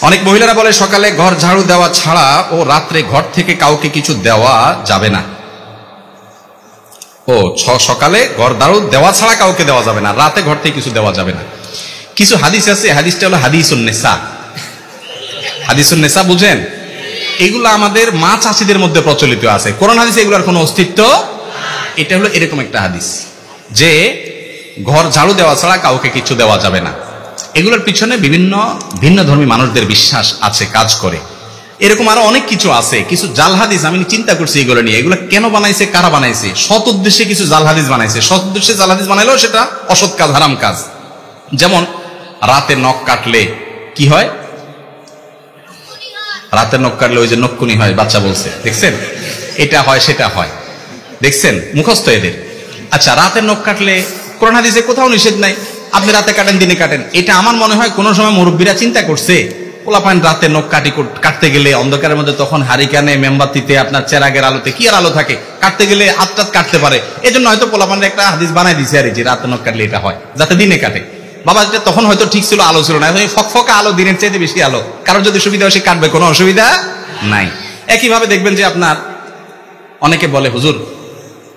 অনেক মহিলারা বলে সকালে ঘর ঝাড়ু দেওয়া ছাড়া ও রাত্রে ঘর থেকে কাউকে কিছু দেওয়া যাবে না। ও সকালে ঘর ঝাড়ু দেওয়া ছাড়া কাউকে দেওয়া যাবে না, রাতে ঘর থেকে কিছু দেওয়া যাবে না। কিছু হাদিস আছে, হাদিসটা হলো হাদিসুন নেসা। হাদিসুন নেসা বুঝেন? এগুলো আমাদের মা চাচিদের মধ্যে প্রচলিত আছে, কোরআন হাদিসে এগুলোর কোনো অস্তিত্ব। এটা হলো এরকম একটা হাদিস যে ঘর ঝাড়ু দেওয়া ছাড়া কাউকে কিছু দেওয়া যাবে না। এগুলোর পিছনে বিভিন্ন ভিন্ন ধর্মী মানুষদের বিশ্বাস আছে, কাজ করে। এরকম আরো অনেক কিছু আছে, কিছু জাল হাদিস আমি চিন্তা করছি এগুলো নিয়ে, এগুলো কেন বানাইছে, কারা বানাইছে। সৎ উদ্দেশ্যে কিছু জাল হাদিস বানাইছে, সৎ উদ্দেশ্যে জাল হাদিস বানাইলেও সেটা অসৎ কাজ, হারাম কাজ। যেমন রাতে নখ কাটলে কি হয়, রাতে নখ কাটলে ওই যে নক্ষুনি হয়, বাচ্চা বলছে, দেখছেন? এটা হয় সেটা হয়, দেখছেন? মুখস্থ এদের। আচ্ছা, রাতে নখ কাটলে কোরআন হাদিসে কোথাও নিষেধ নাই, আপনি রাতে কাটেন দিনে কাটেন। এটা আমার মনে হয় কোন সময় মুরব্বীরা চিন্তা করছে, পোলাপান রাতে নখ কাটতে গেলে অন্ধকারের মধ্যে, তখন হারিকানে মেমবাতিতে আপনার চেরাগের আলোতে কি আর আলো থাকে, কাটতে গেলে হাত টাত কাটতে পারে, এজন্য হয়তো পোলাপানের একটা হাদিস বানাই দিছে আর যে রাতে নখ কাটলে এটা হয়, যাতে দিনে কাটে। বাবা এটা তখন হয়তো ঠিক ছিল, আলো ছিল না, ফকফকা আলো, দিনের চাইতে বেশি আলো, কারণ যদি সুবিধা হয় সে কাটবে, কোনো অসুবিধা নাই। একইভাবে দেখবেন যে আপনার অনেকে বলে, হুজুর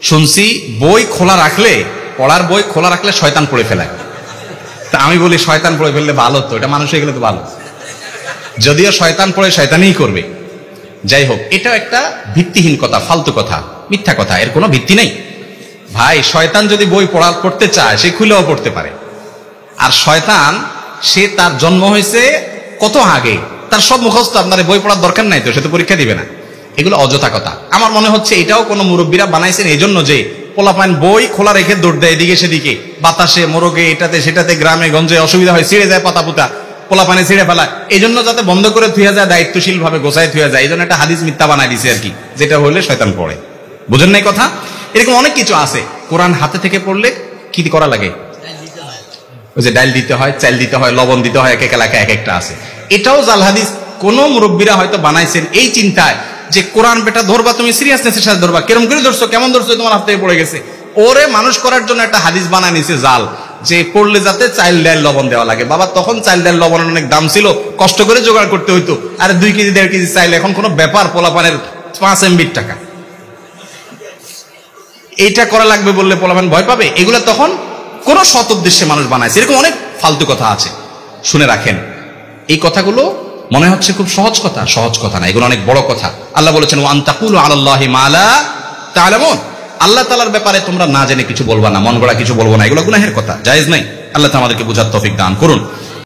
শুনছি বই খোলা রাখলে, পড়ার বই খোলা রাখলে শয়তান পড়ে ফেলায়। তা আমি বলি শয়তান পড়ে ফেললে ভালো তো, এটা মানুষ হয়ে গেলে তো ভালো, যদিও শয়তান পড়ে শয়তানই করবে। যাই হোক, এটা একটা ভিত্তিহীন কথা, ফালতু কথা, মিথ্যা কথা, এর কোনো ভিত্তি নেই। ভাই শয়তান যদি বই পড়তে চায় সে খুলেও পড়তে পারে। আর শয়তান সে তার জন্ম হয়েছে কত আগে, তার সব মুখস্থ, আপনার বই পড়ার দরকার নাই তো, সে তো পরীক্ষা দিবে না। এগুলো অযথা কথা। আমার মনে হচ্ছে এটাও কোনো মুরব্বীরা বানাইছেন এই জন্য যে পোলাপান বই খোলা রেখে দৌড় দেয় এদিকে সেদিকে, বাতাসে মোরগে এটাতে সেটাতে, গ্রামে গঞ্জে অসুবিধা হয়, ছিঁড়ে যায় পাতা পুতা, পোলাপানে ছিঁড়ে ফেলা, এই জন্য যাতে বন্ধ করে থুয়া যায়, দায়িত্বশীল ভাবে গোছায় থুয়া যায়, এই জন্য একটা হাদিস মিথ্যা বানাই দিছে আর কি, যেটা হইলে শয়তান পড়ে। বুঝেন নাই কথা? এরকম অনেক কিছু আছে। কোরআন হাতে থেকে পড়লে কি করা লাগে, ওই যে ডাল দিতে হয়, চাল দিতে হয়, লবণ দিতে হয়, এক এক এলাকায় এক একটা আছে। এটাও জাল হাদিস। কোন মুরব্বীরা হয়তো বানাইছেন এই চিন্তায় যে কোরআন বেটা ধরবা তুমি সিরিয়াসনেসের সাথে ধরবা, কেরম করে ধরছো, কেমন ধরছো, তোমার হাত থেকে পড়ে গেছে, ওরে মানুষ করার জন্য একটা হাদিস বানায় নিছে জাল, যে পড়লে যাতে চাল ডাল লবণ দেওয়া লাগে। বাবা তখন চাল ডাল লবণের অনেক দাম ছিল, কষ্ট করে জোগাড় করতে হইতো। আর 2 কেজি 1.5 কেজি চাইল এখন কোনো ব্যাপার, পোলাপানের 5 MB টাকা, এইটা করা লাগবে বললে পোলাপান ভয় পাবে। এগুলো তখন কোন সৎ উদ্দেশ্যে মানুষ বানাইছে। এরকম অনেক ফালতু কথা আছে, শুনে রাখেন। এই কথাগুলো মনে হচ্ছে খুব সহজ কথা, সহজ কথা না, এগুলো অনেক বড় কথা। আল্লাহ বলেছেন ওয়া আনতাকুলু আলাল্লাহি মা লা তা'লামুন, আল্লাহ তাআলার ব্যাপারে তোমরা না জেনে কিছু বলবা না, মন গড়া কিছু বলবো না, এগুলো গুনাহের কথা, জায়েজ নাই। আল্লাহ আমাদেরকে বুঝার তৌফিক দান করুন।